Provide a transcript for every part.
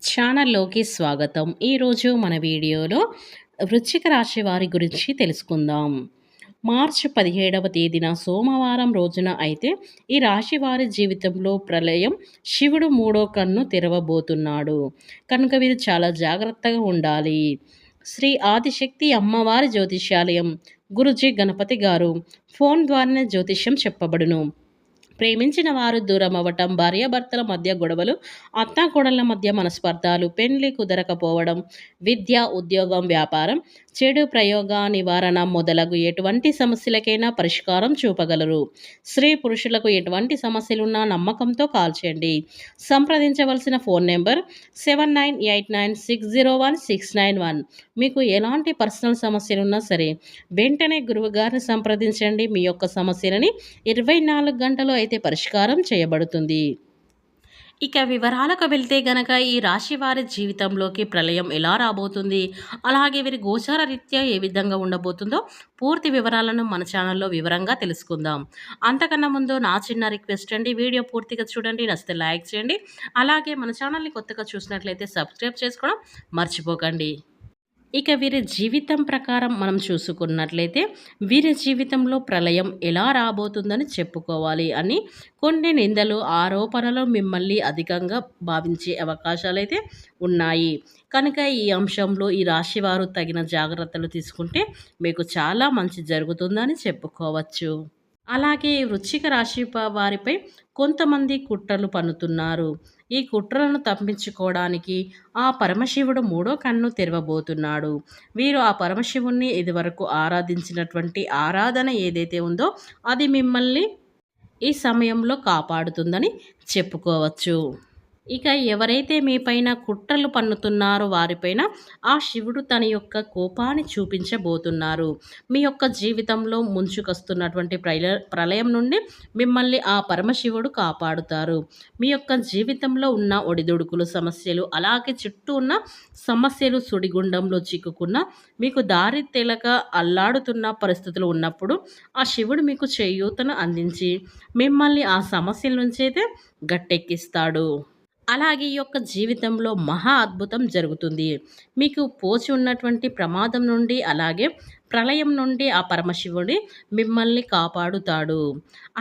ఛానల్లోకి స్వాగతం. ఈరోజు మన వీడియోలో వృశ్చిక రాశి వారి గురించి తెలుసుకుందాం. మార్చి 17వ తేదీన సోమవారం రోజున అయితే ఈ రాశి వారి జీవితంలో ప్రళయం, శివుడు మూడో కన్ను తెరవబోతున్నాడు. కనుక వీరు చాలా జాగ్రత్తగా ఉండాలి. శ్రీ ఆదిశక్తి అమ్మవారి జ్యోతిష్యాలయం గురుజీ గణపతి గారు ఫోన్ ద్వారానే జ్యోతిష్యం చెప్పబడును. ప్రేమించిన వారు దూరం అవ్వటం, భార్యాభర్తల మధ్య గొడవలు, అత్తాకోడళ్ల మధ్య మనస్పర్ధాలు, పెండ్లి కుదరకపోవడం, విద్య, ఉద్యోగం, వ్యాపారం, చెడు ప్రయోగ నివారణ మొదలగు ఎటువంటి సమస్యలకైనా పరిష్కారం చూపగలరు. స్త్రీ పురుషులకు ఎటువంటి సమస్యలున్నా నమ్మకంతో కాల్ చేయండి. సంప్రదించవలసిన ఫోన్ నెంబర్ 7989601691. మీకు ఎలాంటి పర్సనల్ సమస్యలున్నా సరే వెంటనే గురువుగారిని సంప్రదించండి. మీ యొక్క సమస్యలని 24 గంటలు అయితే పరిష్కారం చేయబడుతుంది. ఇక వివరాలకు వెళ్తే గనక ఈ రాశి వారి జీవితంలోకి ప్రళయం ఎలా రాబోతుంది, అలాగే వీరి గోచార రీత్యా ఏ విధంగా ఉండబోతుందో పూర్తి వివరాలను మన ఛానల్లో వివరంగా తెలుసుకుందాం. అంతకన్నా ముందు నా చిన్న రిక్వెస్ట్ అండి, వీడియో పూర్తిగా చూడండి, నచ్చితే లైక్ చేయండి. అలాగే మన ఛానల్ని కొత్తగా చూసినట్లయితే సబ్స్క్రైబ్ చేసుకోవడం మర్చిపోకండి. ఇక వీరి జీవితం ప్రకారం మనం చూసుకున్నట్లయితే వీరి జీవితంలో ప్రళయం ఎలా రాబోతుందని చెప్పుకోవాలి అని కొన్ని నిందలు, ఆరోపణలు మిమ్మల్ని అధికంగా భావించే అవకాశాలైతే ఉన్నాయి. కనుక ఈ అంశంలో ఈ రాశివారు తగిన జాగ్రత్తలు తీసుకుంటే మీకు చాలా మంచి జరుగుతుందని చెప్పుకోవచ్చు. అలాగే వృశ్చిక రాశి వారిపై కొంతమంది కుట్రలు పన్నుతున్నారు. ఈ కుట్రలను తప్పించుకోవడానికి ఆ పరమశివుడు మూడో కన్ను తెరవబోతున్నాడు. వీరు ఆ పరమశివుణ్ణి ఇదివరకు ఆరాధించినటువంటి ఆరాధన ఏదైతే ఉందో అది మిమ్మల్ని ఈ సమయంలో కాపాడుతుందని చెప్పుకోవచ్చు. ఇక ఎవరైతే మీపైన కుట్రలు పన్నుతున్నారో వారిపైన ఆ శివుడు తన యొక్క కోపాన్ని చూపించబోతున్నారు. మీ యొక్క జీవితంలో ముంచుకొస్తున్నటువంటి ప్రళయం నుండి మిమ్మల్ని ఆ పరమశివుడు కాపాడుతారు. మీ యొక్క జీవితంలో ఉన్న ఒడిదుడుకులు, సమస్యలు, అలాగే చుట్టూ ఉన్న సమస్యలు సుడిగుండంలో చిక్కుకున్న మీకు దారి తెలక అల్లాడుతున్న పరిస్థితులు ఉన్నప్పుడు ఆ శివుడు మీకు చేయూతను అందించి మిమ్మల్ని ఆ సమస్యల నుంచి అయితే గట్టెక్కిస్తాడు. అలాగే ఈ యొక్క జీవితంలో మహా అద్భుతం జరుగుతుంది. మీకు పోచి ఉన్నటువంటి ప్రమాదం నుండి, అలాగే ప్రళయం నుండి ఆ పరమశివుడి మిమ్మల్ని కాపాడుతాడు.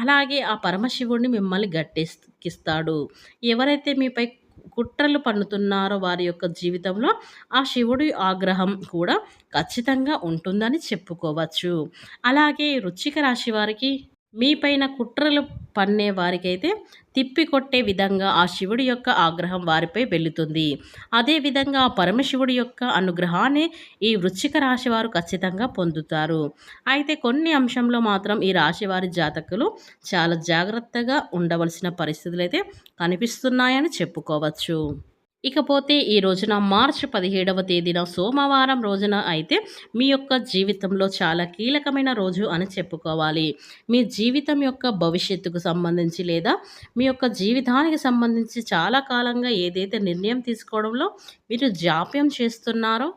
అలాగే ఆ పరమశివుడిని మిమ్మల్ని గట్టెక్కిస్తాడు. ఎవరైతే మీపై కుట్రలు పన్నుతున్నారో వారి యొక్క జీవితంలో ఆ శివుడి ఆగ్రహం కూడా ఖచ్చితంగా ఉంటుందని చెప్పుకోవచ్చు. అలాగే వృశ్చిక రాశి వారికి మీపైన కుట్రలు పన్నే వారికైతే తిప్పికొట్టే విధంగా ఆ శివుడి యొక్క ఆగ్రహం వారిపై వెళుతుంది. అదేవిధంగా ఆ పరమశివుడి యొక్క అనుగ్రహాన్ని ఈ వృశ్చిక రాశి వారు ఖచ్చితంగా పొందుతారు. అయితే కొన్ని అంశంలో మాత్రం ఈ రాశివారి జాతకులు చాలా జాగ్రత్తగా ఉండవలసిన పరిస్థితులు అయితే కనిపిస్తున్నాయని చెప్పుకోవచ్చు. ఇకపోతే ఈ రోజున మార్చి 17వ తేదీన సోమవారం రోజున అయితే మీ యొక్క జీవితంలో చాలా కీలకమైన రోజు అని చెప్పుకోవాలి. మీ జీవితం యొక్క భవిష్యత్తుకు సంబంధించి లేదా మీ యొక్క జీవితానికి సంబంధించి చాలా కాలంగా ఏదైతే నిర్ణయం తీసుకోవడంలో మీరు జాప్యం చేస్తున్నారో,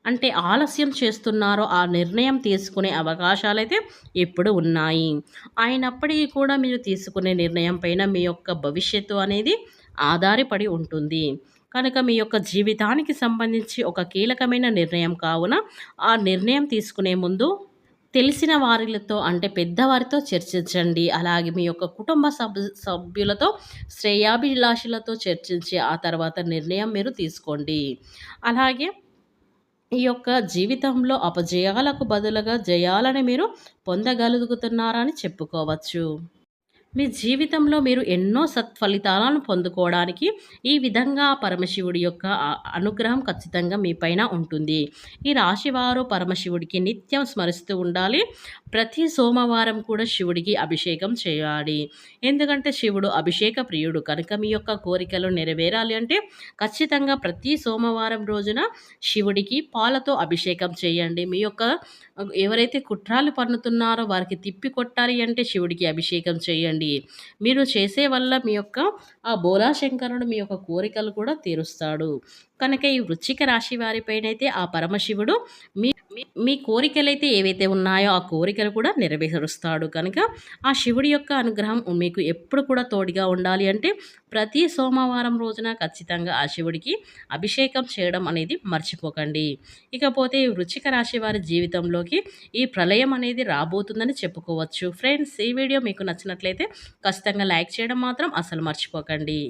అంటే ఆలస్యం చేస్తున్నారో ఆ నిర్ణయం తీసుకునే అవకాశాలైతే ఇప్పుడు ఉన్నాయి. అయినప్పటికీ కూడా మీరు తీసుకునే నిర్ణయం పైన మీ యొక్క భవిష్యత్తు అనేది ఆధారపడి ఉంటుంది. కనుక మీ యొక్క జీవితానికి సంబంధించి ఒక కీలకమైన నిర్ణయం కావున ఆ నిర్ణయం తీసుకునే ముందు తెలిసిన వారితో, అంటే పెద్దవారితో చర్చించండి. అలాగే మీ యొక్క కుటుంబ సభ్యులతో, శ్రేయాభిలాషులతో చర్చించి ఆ తర్వాత నిర్ణయం మీరు తీసుకోండి. అలాగే ఈ యొక్క జీవితంలో అపజయాలకు బదులుగా జయాలని మీరు పొందగలుగుతున్నారని చెప్పుకోవచ్చు. మీ జీవితంలో మీరు ఎన్నో సత్ఫలితాలను పొందుకోవడానికి ఈ విధంగా పరమశివుడి యొక్క అనుగ్రహం ఖచ్చితంగా మీ పైన ఉంటుంది. ఈ రాశివారు పరమశివుడికి నిత్యం స్మరిస్తూ ఉండాలి. ప్రతి సోమవారం కూడా శివుడికి అభిషేకం చేయాలి. ఎందుకంటే శివుడు అభిషేక ప్రియుడు. కనుక మీ యొక్క కోరికలు నెరవేరాలి అంటే ఖచ్చితంగా ప్రతి సోమవారం రోజున శివుడికి పాలతో అభిషేకం చేయండి. మీ యొక్క ఎవరైతే కుట్రాలు పన్నుతున్నారో వారికి తిప్పి కొట్టాలి అంటే శివుడికి అభిషేకం చేయండి. మీరు చేసే వల్ల మీ యొక్క ఆ బోలాశంకరుడు మీ యొక్క కోరికలు కూడా తీరుస్తాడు. కనుక ఈ వృశ్చిక రాశి వారిపైనైతే ఆ పరమశివుడు మీ కోరికలైతే ఏవైతే ఉన్నాయో ఆ కోరికలు కూడా నెరవేరుస్తాడు కనుక ఆ శివుడి యొక్క అనుగ్రహం మీకు ఎప్పుడు కూడా తోడుగా ఉండాలి అంటే ప్రతి సోమవారం రోజున ఖచ్చితంగా ఆ శివుడికి అభిషేకం చేయడం అనేది మర్చిపోకండి. ఇకపోతే ఈ వృశ్చిక రాశి వారి జీవితంలోకి ఈ ప్రళయం అనేది రాబోతుందని చెప్పుకోవచ్చు. ఫ్రెండ్స్, ఈ వీడియో మీకు నచ్చినట్లయితే ఖచ్చితంగా లైక్ చేయడం మాత్రం అసలు మర్చిపోకండి.